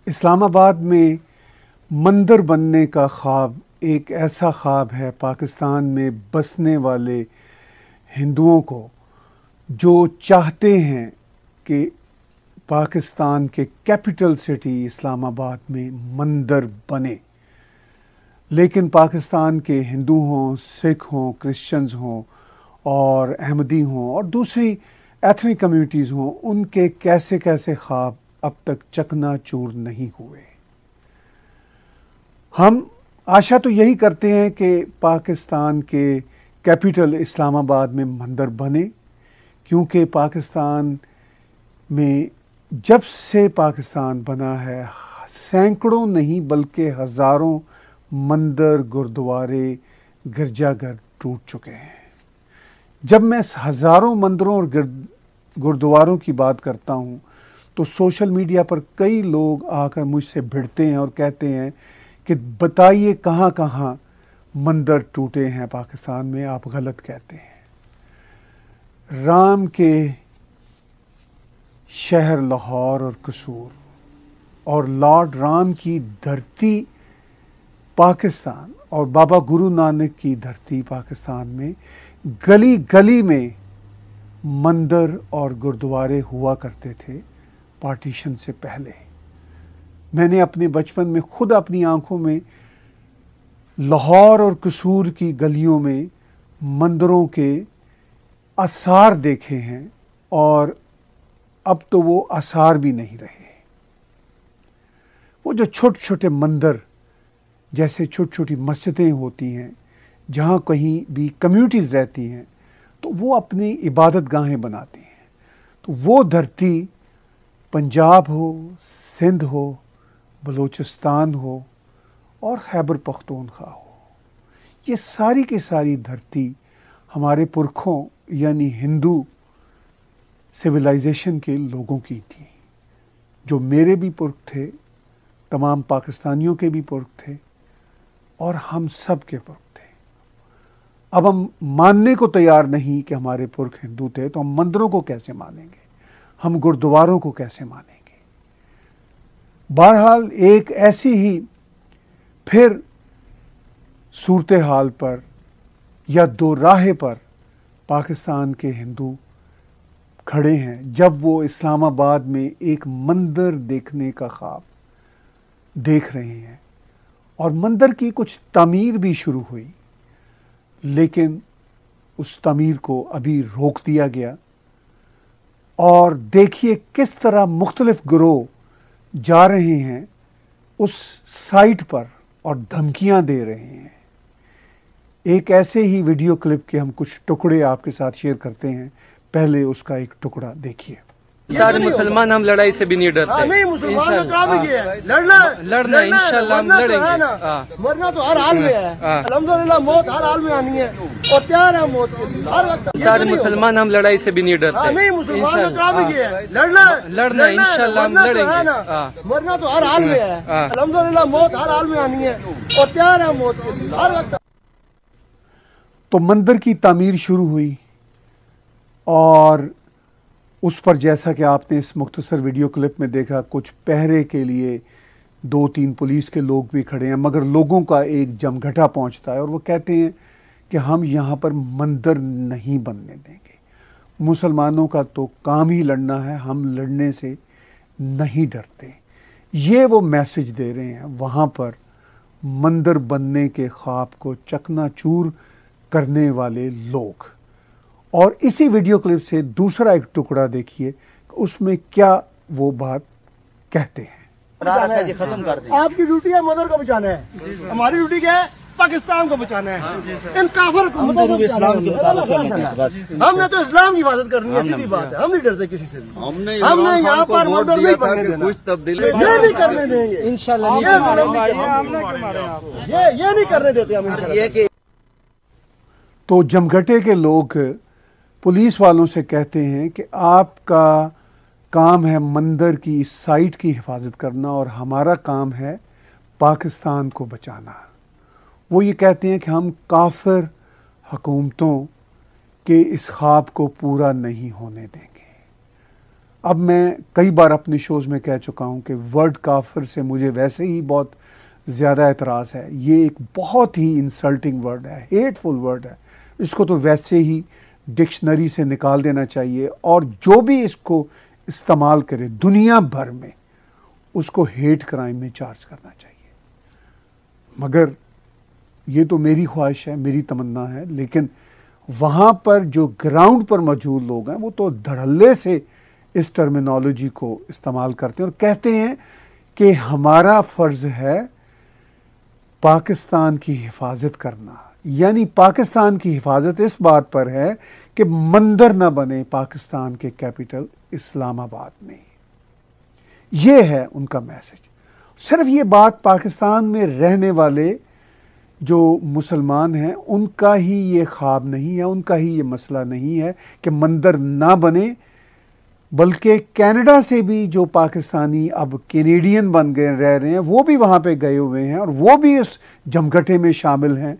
इस्लामाबाद में मंदिर बनने का ख्वाब एक ऐसा ख्वाब है पाकिस्तान में बसने वाले हिंदुओं को, जो चाहते हैं कि पाकिस्तान के कैपिटल सिटी इस्लामाबाद में मंदिर बने। लेकिन पाकिस्तान के हिंदू हों, सिख हों, क्रिश्चियंस हों और अहमदी हों और दूसरी एथनिक कम्युनिटीज़ हों, उनके कैसे कैसे ख्वाब अब तक चकनाचूर नहीं हुए। हम आशा तो यही करते हैं कि पाकिस्तान के कैपिटल इस्लामाबाद में मंदिर बने, क्योंकि पाकिस्तान में जब से पाकिस्तान बना है सैकड़ों नहीं बल्कि हज़ारों मंदिर, गुरुद्वारे, गिरजाघर टूट चुके हैं। जब मैं हज़ारों मंदिरों और गुरुद्वारों की बात करता हूँ तो सोशल मीडिया पर कई लोग आकर मुझसे भिड़ते हैं और कहते हैं कि बताइए कहाँ कहाँ मंदिर टूटे हैं पाकिस्तान में, आप गलत कहते हैं। राम के शहर लाहौर और कसूर और लॉर्ड राम की धरती पाकिस्तान और बाबा गुरु नानक की धरती पाकिस्तान में गली गली में मंदिर और गुरुद्वारे हुआ करते थे पार्टीशन से पहले। मैंने अपने बचपन में खुद अपनी आंखों में लाहौर और कसूर की गलियों में मंदिरों के आसार देखे हैं और अब तो वो आसार भी नहीं रहे। वो जो छोटे छोटे मंदिर जैसे छोटी छोटी मस्जिदें होती हैं जहाँ कहीं भी कम्युनिटीज़ रहती हैं तो वो अपनी इबादत गाहें बनाती हैं। तो वो धरती पंजाब हो, सिंध हो, बलूचिस्तान हो और खैबर पख्तूनख्वा हो, ये सारी की सारी धरती हमारे पुरखों यानी हिंदू सिविलाइजेशन के लोगों की थी, जो मेरे भी पुरख थे, तमाम पाकिस्तानियों के भी पुरख थे और हम सब के पुरख थे। अब हम मानने को तैयार नहीं कि हमारे पुरख हिंदू थे, तो हम मंदिरों को कैसे मानेंगे, हम गुरुद्वारों को कैसे मानेंगे। बहरहाल एक ऐसी ही फिर सूरत हाल पर या दो राहे पर पाकिस्तान के हिंदू खड़े हैं जब वो इस्लामाबाद में एक मंदिर देखने का ख्वाब देख रहे हैं और मंदिर की कुछ तामीर भी शुरू हुई, लेकिन उस तामीर को अभी रोक दिया गया। और देखिए किस तरह मुख्तलिफ गिरोह जा रहे हैं उस साइट पर और धमकियां दे रहे हैं। एक ऐसे ही वीडियो क्लिप के हम कुछ टुकड़े आपके साथ शेयर करते हैं। पहले उसका एक टुकड़ा देखिए। सारे मुसलमान हम लड़ाई से भी नहीं डरते। नहीं, मुसलमान का काम ही है लड़ना इंशाल्लाह हम लड़ेंगे। मरना तो हर हाल में है, अल्हम्दुलिल्लाह मौत हर हाल में आनी है और तैयार है मौत के लिए हर वक्त। सारे मुसलमान हम लड़ाई से भी नहीं डरते। नहीं, मुसलमान का काम ही है लड़ना इंशाल्लाह हम लड़ेंगे। मरना तो हर हाल में है, अल्हम्दुलिल्लाह मौत हर हाल में आनी है और तैयार है मौत के लिए हर वक्त। तो मंदिर की तामीर शुरू हुई और उस पर जैसा कि आपने इस मुख्तसर वीडियो क्लिप में देखा, कुछ पहरे के लिए 2-3 पुलिस के लोग भी खड़े हैं, मगर लोगों का एक जमघटा पहुंचता है और वो कहते हैं कि हम यहाँ पर मंदिर नहीं बनने देंगे। मुसलमानों का तो काम ही लड़ना है, हम लड़ने से नहीं डरते। ये वो मैसेज दे रहे हैं वहाँ पर मंदिर बनने के ख्वाब को चकनाचूर करने वाले लोग। और इसी वीडियो क्लिप से दूसरा एक टुकड़ा देखिए, उसमें क्या वो बात कहते हैं। खत्म कर दें। आपकी ड्यूटी है मदर को बचाना है, हमारी ड्यूटी क्या है पाकिस्तान को बचाना है। इन काफिर को हमने तो इस्लाम की हिफाजत करनी है, सीधी बात है। हम नहीं डरते किसी से भी। हमने यहाँ पर मंदिर नहीं बनने देना, कुछ तब्दीली ये नहीं करने देंगे इंशाल्लाह। ये नहीं करने देते हम। तो जमघटे के लोग पुलिस वालों से कहते हैं कि आपका काम है मंदिर की साइट की हिफाजत करना और हमारा काम है पाकिस्तान को बचाना। वो ये कहते हैं कि हम काफिर हुकूमतों के इस ख्वाब को पूरा नहीं होने देंगे। अब मैं कई बार अपने शोज़ में कह चुका हूँ कि वर्ड काफिर से मुझे वैसे ही बहुत ज़्यादा एतराज़ है। ये एक बहुत ही इंसल्टिंग वर्ड है, हेटफुल वर्ड है। इसको तो वैसे ही डिक्शनरी से निकाल देना चाहिए और जो भी इसको इस्तेमाल करे दुनिया भर में उसको हेट क्राइम में चार्ज करना चाहिए। मगर ये तो मेरी ख्वाहिश है, मेरी तमन्ना है, लेकिन वहाँ पर जो ग्राउंड पर मौजूद लोग हैं वो तो धड़ल्ले से इस टर्मिनोलॉजी को इस्तेमाल करते हैं और कहते हैं कि हमारा फ़र्ज़ है पाकिस्तान की हिफाजत करना। यानी पाकिस्तान की हिफाजत इस बात पर है कि मंदिर न बने पाकिस्तान के कैपिटल इस्लामाबाद में। ये है उनका मैसेज। सिर्फ ये बात पाकिस्तान में रहने वाले जो मुसलमान हैं उनका ही ये ख्वाब नहीं है, उनका ही ये मसला नहीं है कि मंदिर ना बने, बल्कि कनाडा से भी जो पाकिस्तानी अब कैनेडियन बन गए रह रहे हैं वो भी वहाँ पे गए हुए हैं और वो भी इस जमघटे में शामिल हैं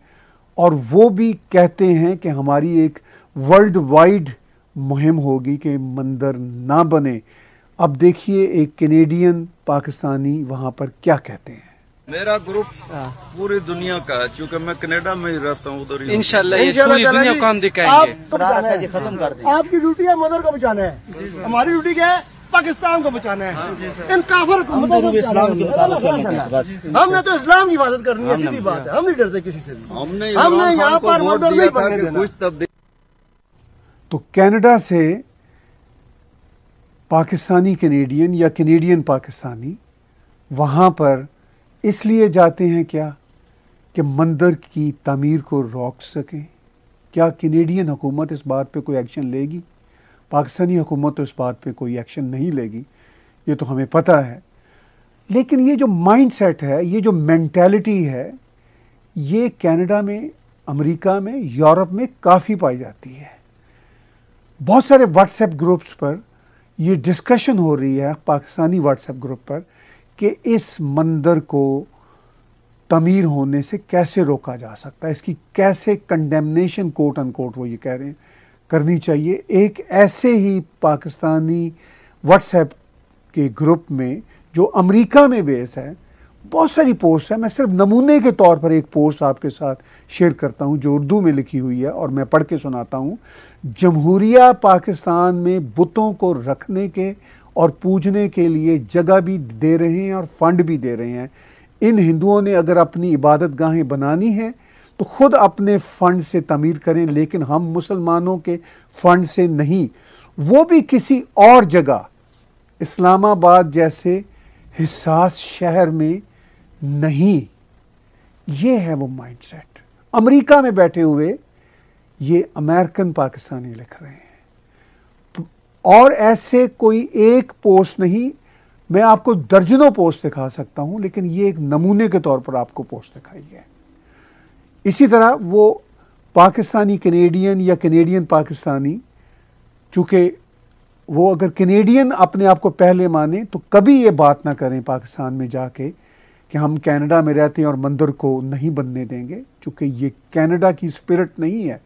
और वो भी कहते हैं कि हमारी एक वर्ल्ड वाइड मुहिम होगी कि मंदिर ना बने। अब देखिए एक कैनेडियन पाकिस्तानी वहाँ पर क्या कहते हैं। मेरा ग्रुप पूरी दुनिया का है, चूँकि मैं कनाडा में ही रहता हूँ उधर। इंशाल्लाह ये पूरी दुनिया को हम दिखाएंगे। खत्म कर दें। आपकी ड्यूटी है मदर को बचाना है, हमारी ड्यूटी क्या है पाकिस्तान को बचाना है। इन काफिर हमने तो इस्लाम की हिफाजत करनी है, सीधी बात है। हम नहीं डरते किसी से भी। हमने यहाँ पर मर्डर नहीं बनने देना। तो कनाडा से पाकिस्तानी कैनेडियन या कैनेडियन पाकिस्तानी वहाँ पर इसलिए जाते हैं क्या कि मंदिर की तामीर को रोक सकें। क्या कैनेडियन हुकूमत इस बात पे कोई एक्शन लेगी? पाकिस्तानी हुकूमत तो इस बात पे कोई एक्शन नहीं लेगी, ये तो हमें पता है। लेकिन ये जो माइंडसेट है, ये जो मेंटालिटी है, ये कनाडा में, अमेरिका में, यूरोप में काफ़ी पाई जाती है। बहुत सारे व्हाट्सएप ग्रुप्स पर ये डिस्कशन हो रही है, पाकिस्तानी व्हाट्सएप ग्रुप पर, कि इस मंदिर को तमीर होने से कैसे रोका जा सकता है, इसकी कैसे कंडेमनेशन कोट अनकोट वो ये कह रहे हैं करनी चाहिए। एक ऐसे ही पाकिस्तानी व्हाट्सएप के ग्रुप में जो अमेरिका में बेस है, बहुत सारी पोस्ट है। मैं सिर्फ नमूने के तौर पर एक पोस्ट आपके साथ शेयर करता हूं जो उर्दू में लिखी हुई है और मैं पढ़ के सुनाता हूं। जमहूरिया पाकिस्तान में बुतों को रखने के और पूजने के लिए जगह भी दे रहे हैं और फंड भी दे रहे हैं। इन हिंदुओं ने अगर अपनी इबादत गाहें बनानी है तो खुद अपने फंड से तमीर करें, लेकिन हम मुसलमानों के फंड से नहीं, वो भी किसी और जगह, इस्लामाबाद जैसे हिसास शहर में नहीं। ये है वो माइंडसेट। अमेरिका में बैठे हुए ये अमेरिकन पाकिस्तानी लिख रहे हैं और ऐसे कोई एक पोस्ट नहीं, मैं आपको दर्जनों पोस्ट दिखा सकता हूं, लेकिन ये एक नमूने के तौर पर आपको पोस्ट दिखाई है। इसी तरह वो पाकिस्तानी कैनेडियन या कैनेडियन पाकिस्तानी, चूँकि वो अगर कैनेडियन अपने आप को पहले माने तो कभी ये बात ना करें पाकिस्तान में जाके कि हम कनाडा में रहते हैं और मंदिर को नहीं बनने देंगे, चूँकि ये कनाडा की स्पिरिट नहीं है,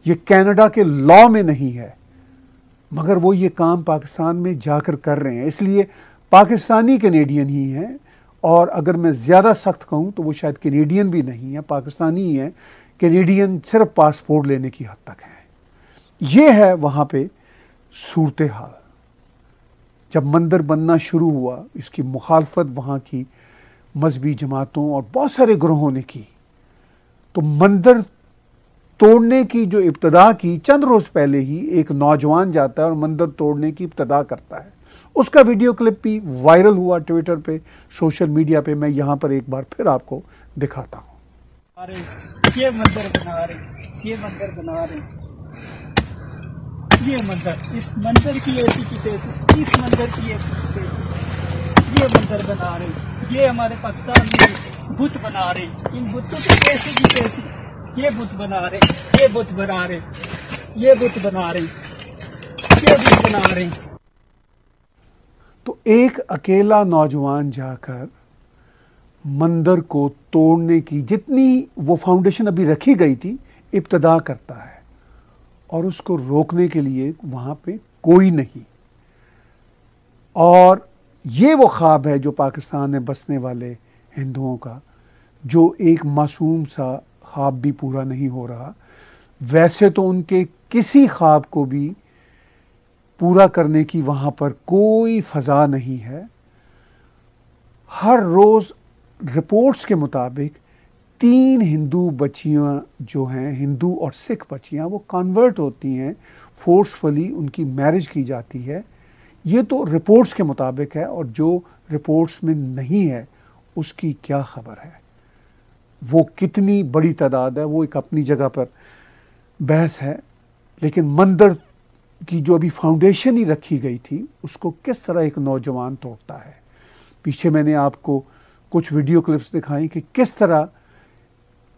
ये कनाडा के लॉ में नहीं है, मगर वो ये काम पाकिस्तान में जाकर कर रहे हैं। इसलिए पाकिस्तानी कैनेडियन ही हैं, और अगर मैं ज़्यादा सख्त कहूँ तो वो शायद कैनेडियन भी नहीं है, पाकिस्तानी ही हैं। कैनेडियन सिर्फ पासपोर्ट लेने की हद तक है। ये है वहाँ पे सूरत हाल। जब मंदिर बनना शुरू हुआ, इसकी मुखालफत वहाँ की मजहबी जमातों और बहुत सारे ग्रोहों ने की, तो मंदिर तोड़ने की जो इब्तदा की, चंद रोज़ पहले ही एक नौजवान जाता है और मंदिर तोड़ने की इब्तदा करता है। उसका वीडियो क्लिप भी वायरल हुआ ट्विटर पे, सोशल मीडिया पे। मैं यहाँ पर एक बार फिर आपको दिखाता हूँ। ये मंदिर बना रहे, ये मंदिर बना रहे, ये मंदिर, इस मंदिर की ऐसी की तैसी, इस मंदिर की ऐसी की तैसी, ये मंदिर बना रहे, ये हमारे पाकिस्तान में बुत बना रहे, इन बुतों की ऐसी की तैसी, ये बुत बना रहे, ये बुत बना रहे, ये बुत बना रहे, ये बुत बना रहे। तो एक अकेला नौजवान जाकर मंदिर को तोड़ने की, जितनी वो फाउंडेशन अभी रखी गई थी, इब्तदा करता है और उसको रोकने के लिए वहाँ पे कोई नहीं। और ये वो ख्वाब है जो पाकिस्तान में बसने वाले हिंदुओं का, जो एक मासूम सा ख्वाब भी पूरा नहीं हो रहा। वैसे तो उनके किसी ख्वाब को भी पूरा करने की वहाँ पर कोई फ़ज़ा नहीं है। हर रोज़ रिपोर्ट्स के मुताबिक 3 हिंदू बच्चियाँ जो हैं, हिंदू और सिख बच्चियाँ, वो कन्वर्ट होती हैं, फोर्सफुली उनकी मैरिज की जाती है। ये तो रिपोर्ट्स के मुताबिक है, और जो रिपोर्ट्स में नहीं है उसकी क्या खबर है। वो कितनी बड़ी तादाद है वो एक अपनी जगह पर बहस है, लेकिन मंदिर की जो अभी फाउंडेशन ही रखी गई थी उसको किस तरह एक नौजवान तोड़ता है। पीछे मैंने आपको कुछ वीडियो क्लिप्स दिखाई कि किस तरह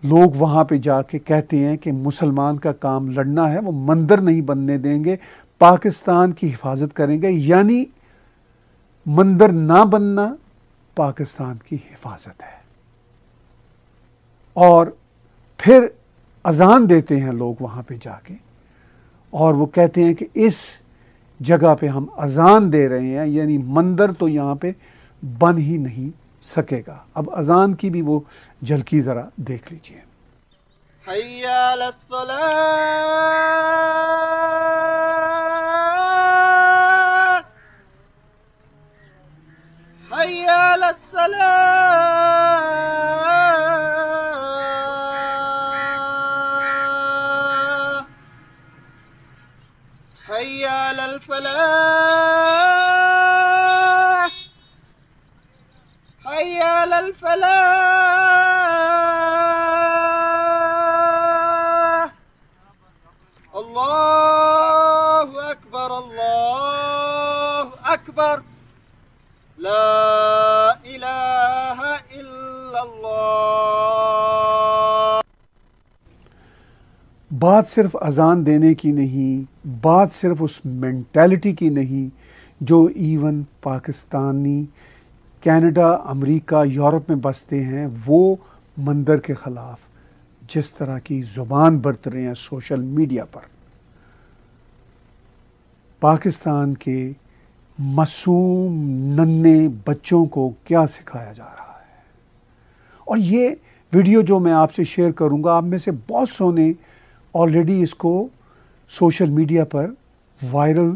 लोग वहाँ पे जाके कहते हैं कि मुसलमान का काम लड़ना है, वो मंदिर नहीं बनने देंगे, पाकिस्तान की हिफाजत करेंगे। यानी मंदिर ना बनना पाकिस्तान की हिफाजत है। और फिर अजान देते हैं लोग वहाँ पे जाके, और वो कहते हैं कि इस जगह पे हम अजान दे रहे हैं, यानी मंदिर तो यहाँ पे बन ही नहीं सकेगा। अब अजान की भी वो झलकी ज़रा देख लीजिए। हय्या अलस्सलाह, हय्या अलस्सलाह, हय्या अलल फलाह, हय्या अलल फलाह। अल्लाहु अकबर, अल्लाहु अकबर, ला इलाहा इल्लल्लाह। बात सिर्फ अजान देने की नहीं, बात सिर्फ उस मेंटालिटी की नहीं जो even Pakistani Canada, America, Europe में बसते हैं, वो मंदिर के ख़िलाफ़ जिस तरह की ज़ुबान बरत रहे हैं सोशल मीडिया पर। पाकिस्तान के मासूम नन्हे बच्चों को क्या सिखाया जा रहा है। और ये वीडियो जो मैं आपसे शेयर करूंगा, आप में से बहुत सौ ने ऑलरेडी इसको सोशल मीडिया पर वायरल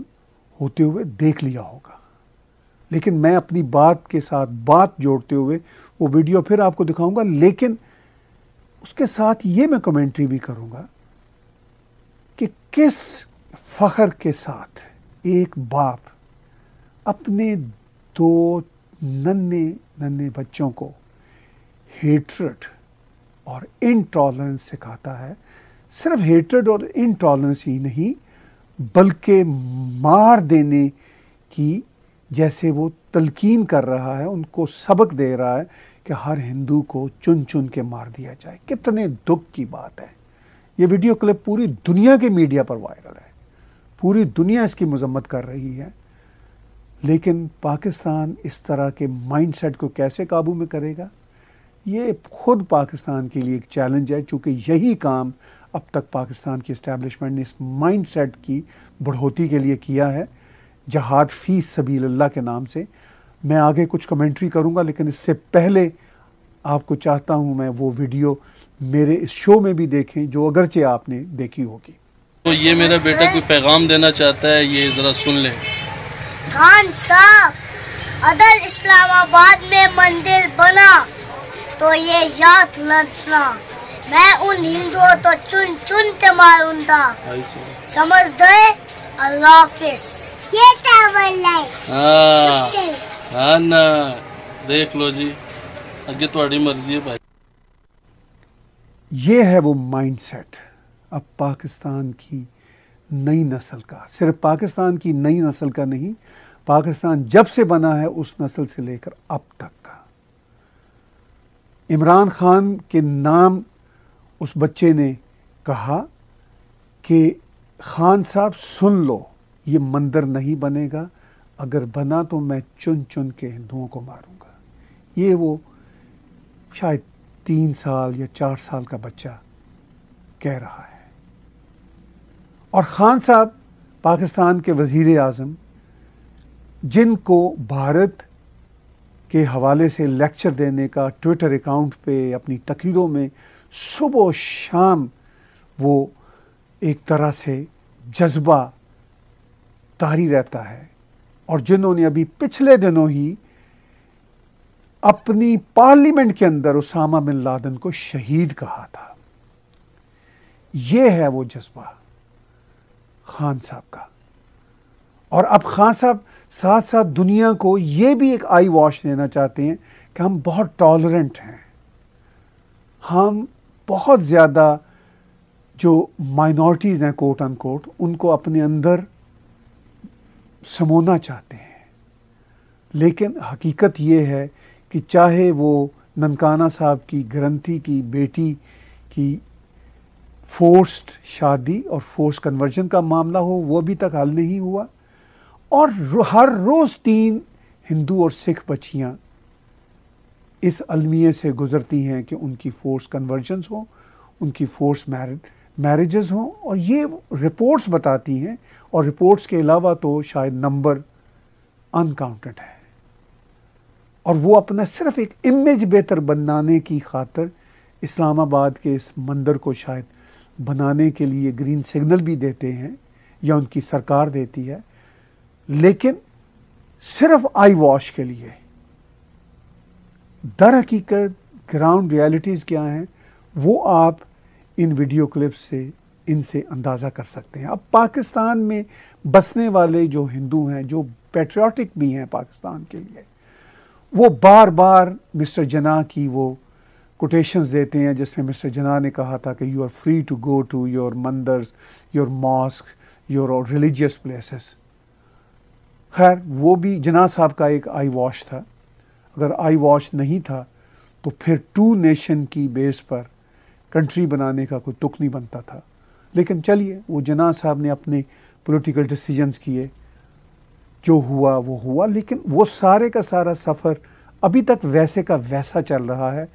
होते हुए देख लिया होगा, लेकिन मैं अपनी बात के साथ बात जोड़ते हुए वो वीडियो फिर आपको दिखाऊंगा। लेकिन उसके साथ ये मैं कमेंट्री भी करूंगा कि किस फ़ख्र के साथ एक बाप अपने 2 नन्हे बच्चों को हेट्रेड और इनटॉलरेंस सिखाता है। सिर्फ हेट्रेड और इनटॉलरेंस ही नहीं, बल्कि मार देने की जैसे वो तलकीन कर रहा है, उनको सबक दे रहा है कि हर हिंदू को चुन चुन के मार दिया जाए। कितने दुख की बात है। ये वीडियो क्लिप पूरी दुनिया के मीडिया पर वायरल है, पूरी दुनिया इसकी मजम्मत कर रही है। लेकिन पाकिस्तान इस तरह के माइंडसेट को कैसे काबू में करेगा, ये खुद पाकिस्तान के लिए एक चैलेंज है, चूँकि यही काम अब तक पाकिस्तान की इस्टेब्लिशमेंट ने इस माइंडसेट की बढ़ोतरी के लिए किया है, जहाद फी सबीलिल्लाह के नाम से। मैं आगे कुछ कमेंट्री करूंगा, लेकिन इससे पहले आपको चाहता हूं मैं वो वीडियो मेरे इस शो में भी देखें, जो अगरचे आपने देखी होगी। तो ये मेरा बेटा कोई पैगाम देना चाहता है, ये ज़रा सुन लें। खान साहब, अदल इस्लामाबाद में मंदिर बना तो ये याद रखना, मैं उन हिंदुओं तो चुन चुन के मारूंगा, समझ गए? अल्लाह हाफिज। ये टावल है। हाँ ना, देख लो जी, अगे तुम्हारी मर्जी है भाई। ये है वो माइंडसेट अब पाकिस्तान की नई नस्ल का, सिर्फ पाकिस्तान की नई नस्ल का नहीं, पाकिस्तान जब से बना है उस नस्ल से लेकर अब तक का। इमरान खान के नाम उस बच्चे ने कहा कि खान साहब सुन लो, ये मंदिर नहीं बनेगा, अगर बना तो मैं चुन चुन के हिंदुओं को मारूंगा। ये वो शायद 3 साल या 4 साल का बच्चा कह रहा है। और खान साहब पाकिस्तान के वज़ीर आज़म जिनको भारत के हवाले से लेक्चर देने का ट्विटर अकाउंट पे अपनी तकरीरों में सुबह शाम वो एक तरह से जज्बा तारी रहता है, और जिन्होंने अभी पिछले दिनों ही अपनी पार्लियामेंट के अंदर उसामा बिन लादेन को शहीद कहा था। ये है वो जज्बा खान साहब का। और अब खान साहब साथ साथ दुनिया को ये भी एक आई वॉश देना चाहते हैं कि हम बहुत टॉलरेंट हैं, हम बहुत ज़्यादा जो माइनॉरिटीज़ हैं कोट अनकोट उनको अपने अंदर समोना चाहते हैं। लेकिन हकीकत ये है कि चाहे वो ननकाना साहब की ग्रंथी की बेटी की फोर्स्ड शादी और फोर्स कन्वर्जन का मामला हो, वो अभी तक हल नहीं हुआ, और हर रोज़ 3 हिंदू और सिख बच्चियां इस अलमिये से गुजरती हैं कि उनकी फोर्स कन्वर्जन्स हों, उनकी फोर्स मैरिजेस हों, और ये रिपोर्ट्स बताती हैं, और रिपोर्ट्स के अलावा तो शायद नंबर अनकाउंटेड है। और वो अपना सिर्फ एक इमेज बेहतर बनाने की खातिर इस्लामाबाद के इस मंदिर को शायद बनाने के लिए ग्रीन सिग्नल भी देते हैं, या उनकी सरकार देती है, लेकिन सिर्फ आई वॉश के लिए। दर हकीकत ग्राउंड रियलिटीज़ क्या हैं वो आप इन वीडियो क्लिप्स से इनसे अंदाज़ा कर सकते हैं। अब पाकिस्तान में बसने वाले जो हिंदू हैं, जो पैट्रियाटिक भी हैं पाकिस्तान के लिए, वो बार बार मिस्टर जना की वो कोटेशंस देते हैं, जिसमें मिस्टर जना ने कहा था कि you are free to go to your mandirs, your mosque, your religious places. खैर वो भी जना साहब का एक आई वॉश था। अगर आई वॉश नहीं था तो फिर 2 नेशन की बेस पर कंट्री बनाने का कोई तुक नहीं बनता था। लेकिन चलिए, वो जना साहब ने अपने पॉलिटिकल डिसीजंस किए, जो हुआ वो हुआ। लेकिन वो सारे का सारा सफ़र अभी तक वैसे का वैसा चल रहा है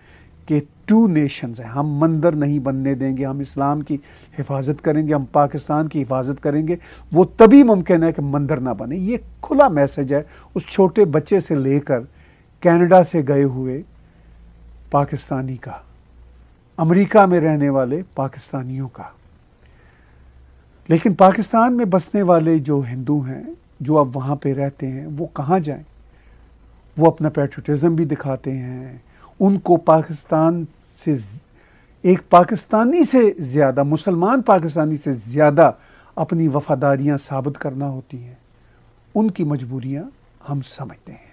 कि 2 नेशंस हैं। हम मंदिर नहीं बनने देंगे, हम इस्लाम की हिफाजत करेंगे, हम पाकिस्तान की हिफाजत करेंगे, वो तभी मुमकिन है कि मंदिर ना बने। ये खुला मैसेज है उस छोटे बच्चे से लेकर कनाडा से गए हुए पाकिस्तानी का, अमेरिका में रहने वाले पाकिस्तानियों का। लेकिन पाकिस्तान में बसने वाले जो हिंदू हैं, जो अब वहाँ पे रहते हैं, वो कहाँ जाएं? वो अपना पैट्रियटिज़म भी दिखाते हैं। उनको पाकिस्तान से एक पाकिस्तानी से ज़्यादा, मुसलमान पाकिस्तानी से ज़्यादा अपनी वफ़ादारियाँ साबित करना होती हैं। उनकी मजबूरियाँ हम समझते हैं।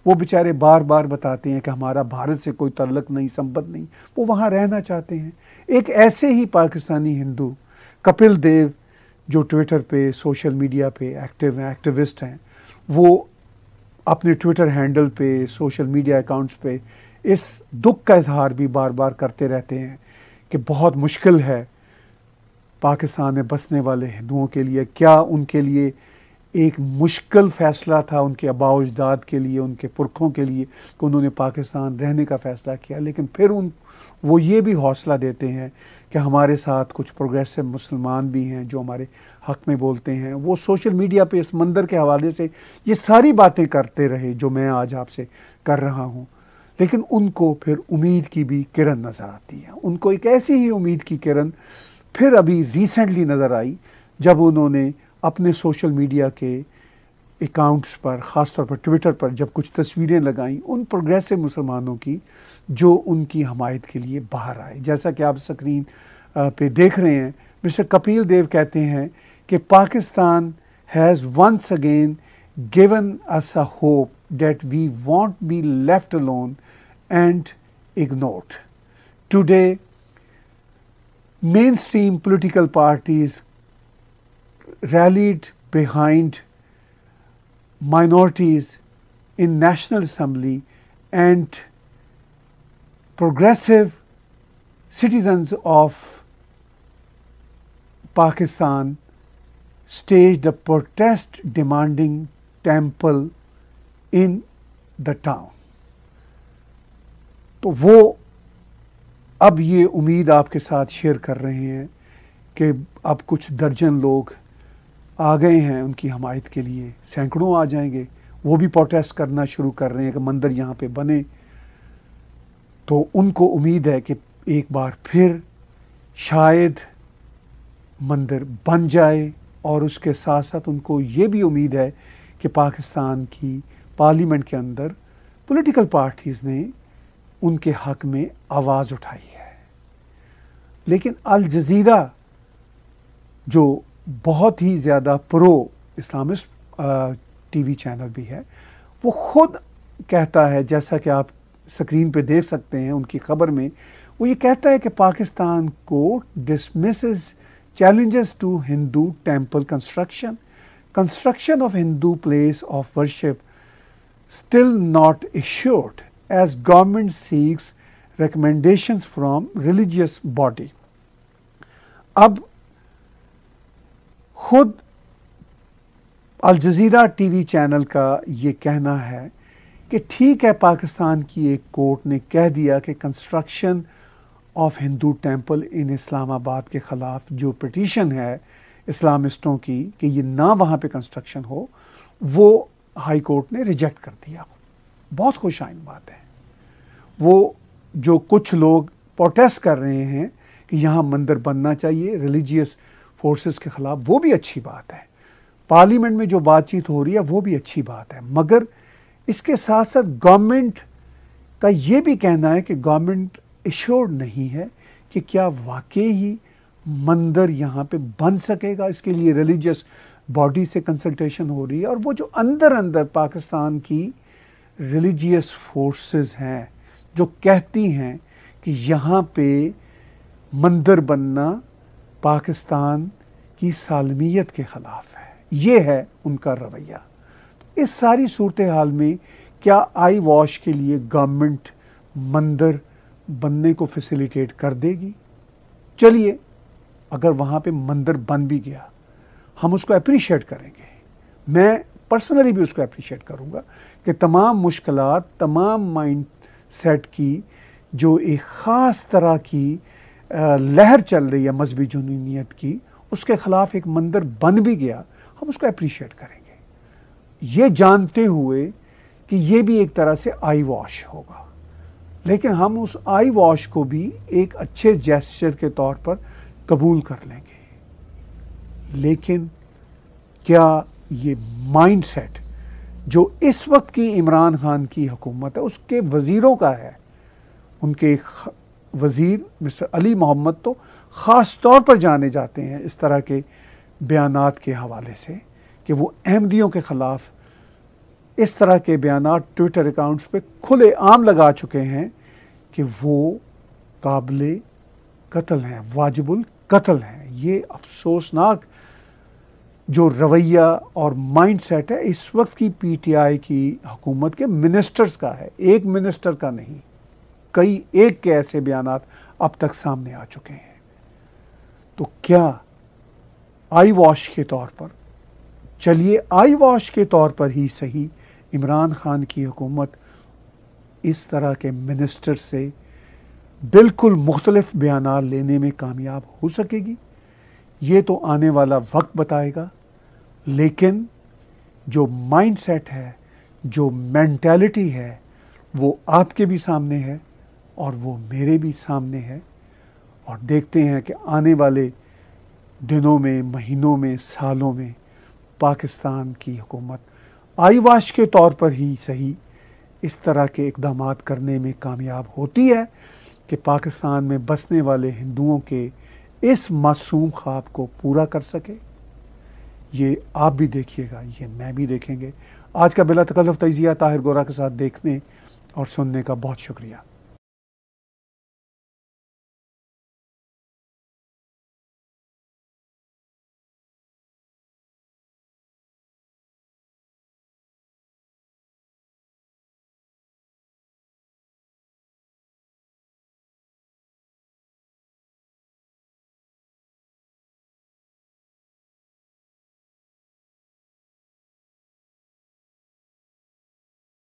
वो बेचारे बार बार बताते हैं कि हमारा भारत से कोई तल्लुक़ नहीं, संबंध नहीं, वो वहाँ रहना चाहते हैं। एक ऐसे ही पाकिस्तानी हिंदू कपिल देव, जो ट्विटर पे, सोशल मीडिया पे एक्टिव हैं, एक्टिविस्ट हैं, वो अपने ट्विटर हैंडल पे, सोशल मीडिया अकाउंट्स पे इस दुख का इजहार भी बार बार करते रहते हैं कि बहुत मुश्किल है पाकिस्तान में बसने वाले हिंदुओं के लिए। क्या उनके लिए एक मुश्किल फ़ैसला था, उनके आबाओ अजदाद के लिए, उनके पुरखों के लिए, कि उन्होंने पाकिस्तान रहने का फ़ैसला किया। लेकिन फिर वो ये भी हौसला देते हैं कि हमारे साथ कुछ प्रोग्रेसिव मुसलमान भी हैं जो हमारे हक़ में बोलते हैं। वो सोशल मीडिया पे इस मंदिर के हवाले से ये सारी बातें करते रहे जो मैं आज आपसे कर रहा हूँ। लेकिन उनको फिर उम्मीद की भी किरण नज़र आती है। उनको एक ऐसी ही उम्मीद की किरण फिर अभी रिसेंटली नज़र आई, जब उन्होंने अपने सोशल मीडिया के अकाउंट्स पर, ख़ास तौर पर ट्विटर पर, जब कुछ तस्वीरें लगाईं उन प्रोग्रेसिव मुसलमानों की जो उनकी हमायत के लिए बाहर आए। जैसा कि आप स्क्रीन पे देख रहे हैं, मिस्टर कपिल देव कहते हैं कि Pakistan has once again given us a hope that we won't be left alone and ignored. Today, mainstream political parties rallied behind minorities in National Assembly, and progressive citizens of Pakistan staged a protest demanding temple in the town. तो वो अब ये उम्मीद आपके साथ share कर रहे हैं कि अब कुछ दर्जन लोग आ गए हैं उनकी हमायत के लिए, सैकड़ों आ जाएंगे, वो भी प्रोटेस्ट करना शुरू कर रहे हैं कि मंदिर यहाँ पे बने। तो उनको उम्मीद है कि एक बार फिर शायद मंदिर बन जाए, और उसके साथ साथ उनको ये भी उम्मीद है कि पाकिस्तान की पार्लियामेंट के अंदर पॉलिटिकल पार्टीज़ ने उनके हक़ में आवाज़ उठाई है। लेकिन अल जज़ीरा जो बहुत ही ज़्यादा प्रो इस्लामिस्ट टीवी चैनल भी है, वो ख़ुद कहता है, जैसा कि आप स्क्रीन पे देख सकते हैं उनकी खबर में, वो ये कहता है कि पाकिस्तान को dismisses challenges to Hindu temple construction of Hindu place of worship still not assured as government seeks recommendations from religious body। अब खुद अल जज़ीरा टीवी चैनल का ये कहना है कि ठीक है, पाकिस्तान की एक कोर्ट ने कह दिया कि construction of Hindu temple in Islamabad के ख़िलाफ़ जो पिटीशन है इस्लामिस्टों की कि ये ना वहाँ पे कंस्ट्रक्शन हो, वो हाई कोर्ट ने रिजेक्ट कर दिया। बहुत खुशाइन बात है। वो जो कुछ लोग प्रोटेस्ट कर रहे हैं कि यहाँ मंदिर बनना चाहिए रिलीजियस फोर्सेस के ख़िलाफ़, वो भी अच्छी बात है। पार्लियामेंट में जो बातचीत हो रही है वो भी अच्छी बात है, मगर इसके साथ साथ गवर्नमेंट का ये भी कहना है कि गवर्नमेंट एश्योर्ड नहीं है कि क्या वाकई ही मंदिर यहाँ पे बन सकेगा। इसके लिए रिलीजियस बॉडी से कंसल्टेशन हो रही है, और वो जो अंदर अंदर पाकिस्तान की रिलीजियस फोर्सेस हैं जो कहती हैं कि यहाँ पे मंदिर बनना पाकिस्तान की सालमियत के ख़िलाफ़ है, ये है उनका रवैया। इस सारी सूरत हाल में क्या आई वॉश के लिए गवर्नमेंट मंदिर बनने को फैसिलिटेट कर देगी? चलिए, अगर वहाँ पे मंदिर बन भी गया, हम उसको अप्रिशिएट करेंगे। मैं पर्सनली भी उसको अप्रिशिएट करूँगा कि तमाम मुश्किलात, तमाम माइंड सेट की जो एक ख़ास तरह की लहर चल रही है मजहबी जुनूनियत की, उसके ख़िलाफ़ एक मंदिर बन भी गया, हम उसको अप्रिशिएट करेंगे, ये जानते हुए कि ये भी एक तरह से आई वॉश होगा। लेकिन हम उस आई वॉश को भी एक अच्छे जेस्चर के तौर पर कबूल कर लेंगे। लेकिन क्या ये माइंडसेट जो इस वक्त की इमरान खान की हुकूमत है, उसके वज़ीरों का है? उनके वज़ीर मिस्टर अली मोहम्मद तो ख़ास तौर पर जाने जाते हैं इस तरह के बयानात के हवाले से कि वो अहमदियों के ख़िलाफ़ इस तरह के बयानात ट्विटर अकाउंट्स पे खुले आम लगा चुके हैं कि वो काबिले कत्ल हैं, वाजिबुल कत्ल हैं। ये अफसोसनाक जो रवैया और माइंडसेट है इस वक्त की पीटीआई की हुकूमत के मिनिस्टर्स का है, एक मिनिस्टर का नहीं। कई एक के ऐसे बयानात अब तक सामने आ चुके हैं। तो क्या आई वॉश के तौर पर, चलिए आई वॉश के तौर पर ही सही, इमरान खान की हुकूमत इस तरह के मिनिस्टर से बिल्कुल मुख्तलिफ बयानात लेने में कामयाब हो सकेगी? ये तो आने वाला वक्त बताएगा। लेकिन जो माइंडसेट है, जो मेंटालिटी है, वो आपके भी सामने है और वो मेरे भी सामने है। और देखते हैं कि आने वाले दिनों में, महीनों में, सालों में पाकिस्तान की हुकूमत आई वॉश के तौर पर ही सही इस तरह के इक़दाम करने में कामयाब होती है कि पाकिस्तान में बसने वाले हिंदुओं के इस मासूम ख्वाब को पूरा कर सके। ये आप भी देखिएगा, ये मैं भी देखेंगे। आज का बिला तकल्लुफ़ तज़िया ताहिर गोरा के साथ देखने और सुनने का बहुत शुक्रिया।